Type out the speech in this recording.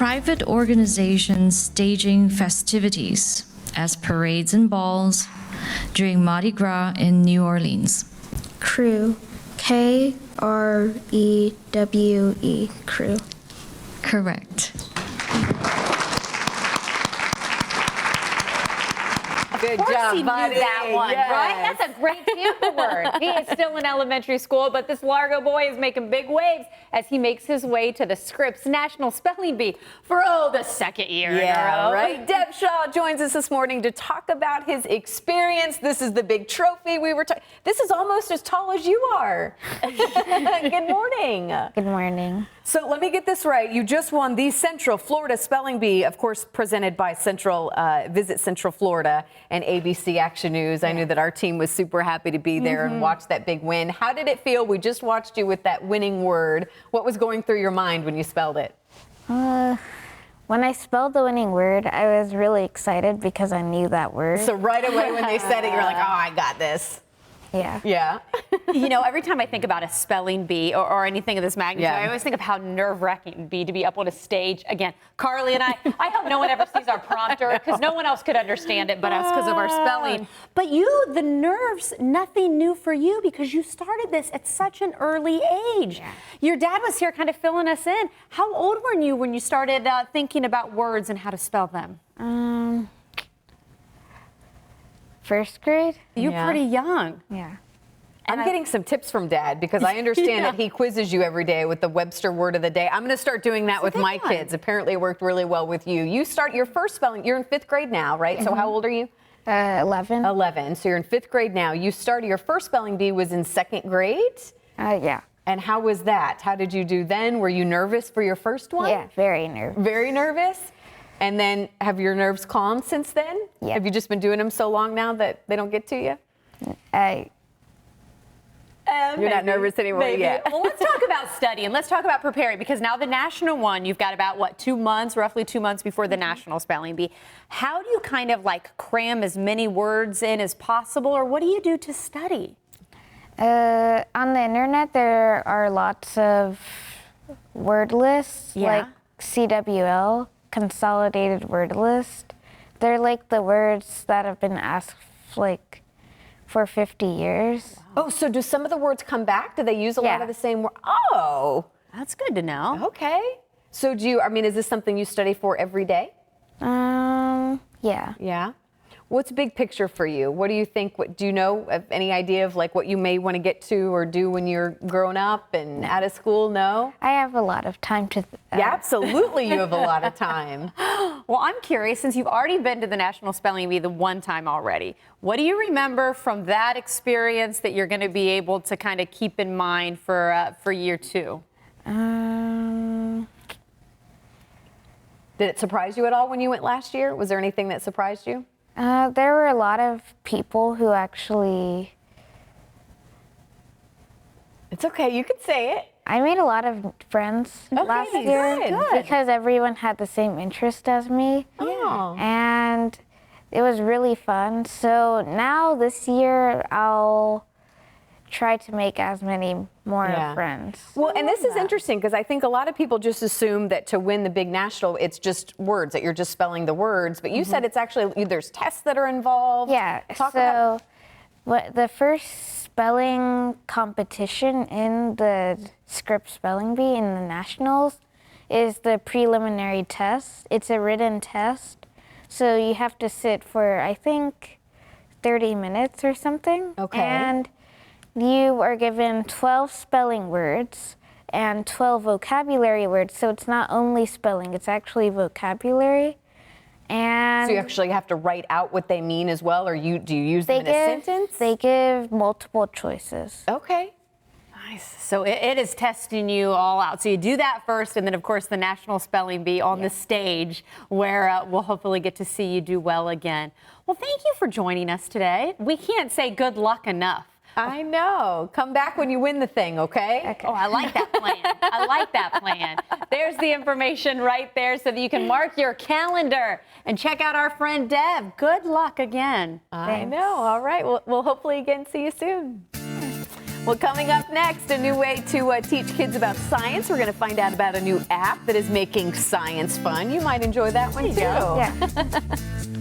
private organization staging festivities as parades and balls during Mardi Gras in New Orleans? Crew. Krewe. Crew. Correct. Good Of course job, he knew buddy. that one, Yes. right? That's a great Tampa word. He is still in elementary school, but this Largo boy is making big waves as he makes his way to the Scripps National Spelling Bee for, the second year in a row. Right. Deb Shaw joins us this morning to talk about his experience. This is the big trophy we were talking. This is almost as tall as you are. Good morning. Good morning. So let me get this right. You just won the Central Florida Spelling Bee, of course, presented by Visit Central Florida and ABC Action News. I knew that our team was super happy to be there and watch that big win. How did it feel? We just watched you with that winning word. What was going through your mind when you spelled it? When I spelled the winning word, I was really excited because I knew that word. So right away when they said it, you're like, oh, I got this. Yeah. Yeah. Every time I think about a spelling bee or anything of this magnitude, I always think of how nerve-wracking it would be to be up on a stage. Again, Carly and I hope no one ever sees our prompter because no one else could understand it but us because of our spelling. But the nerves, nothing new for you because you started this at such an early age. Yeah. Your dad was here kind of filling us in. How old were you when you started thinking about words and how to spell them? First grade? You're pretty young. Yeah. I'm getting some tips from Dad because I understand that he quizzes you every day with the Webster word of the day. I'm going to start doing that with my kids. Apparently it worked really well with you. You start your first spelling. You're in 5th grade now, right? So how old are you? 11. 11. So you're in 5th grade now. You started your first spelling bee was in 2nd grade? Yeah. And how was that? How did you do then? Were you nervous for your first one? Yeah, very nervous. Very nervous? And then have your nerves calmed since then? Yeah. Have you just been doing them so long now that they don't get to you? You're not nervous anymore yet. Well, let's talk about studying. Let's talk about preparing because now the national one, you've got about, roughly 2 months before the national spelling bee. How do you kind of cram as many words in as possible or what do you do to study? On the internet, there are lots of word lists, like CWL, Consolidated Word List. They're like the words that have been asked for 50 years. Oh, so do some of the words come back? Do they use a lot of the same word? Oh. That's good to know. Okay. So is this something you study for every day? Yeah. Yeah. What's big picture for you? What do you think? Do you know any idea of what you may want to get to or do when you're grown up and out of school? No? I have a lot of time to... Yeah, absolutely you have a lot of time. Well, I'm curious, since you've already been to the National Spelling Bee the one time already, what do you remember from that experience that you're going to be able to kind of keep in mind for year 2? Did it surprise you at all when you went last year? Was there anything that surprised you? There were a lot of people who actually... It's okay, you can say it. I made a lot of friends last year because everyone had the same interest as me. Oh. And it was really fun. So now this year I'll try to make as many more friends. Well, and this is interesting because I think a lot of people just assume that to win the big national, it's just words, that you're just spelling the words. But you said it's actually, there's tests that are involved. Yeah, the first spelling competition in the Scripps Spelling Bee in the Nationals is the preliminary test. It's a written test. So you have to sit for, I think, 30 minutes or something. Okay. And you are given 12 spelling words and 12 vocabulary words. So it's not only spelling, it's actually vocabulary. And so you actually have to write out what they mean as well, or do you use them in a sentence? They give multiple choices. Okay. Nice. So it is testing you all out. So you do that first, and then, of course, the National Spelling Bee on the stage where we'll hopefully get to see you do well again. Well, thank you for joining us today. We can't say good luck enough. I know. Come back when you win the thing, okay? Oh, I like that plan. I like that plan. There's the information right there so that you can mark your calendar and check out our friend Deb. Good luck again. I know. All right. We'll hopefully again see you soon. Well, coming up next, a new way to teach kids about science. We're going to find out about a new app that is making science fun. You might enjoy that one too. Yeah.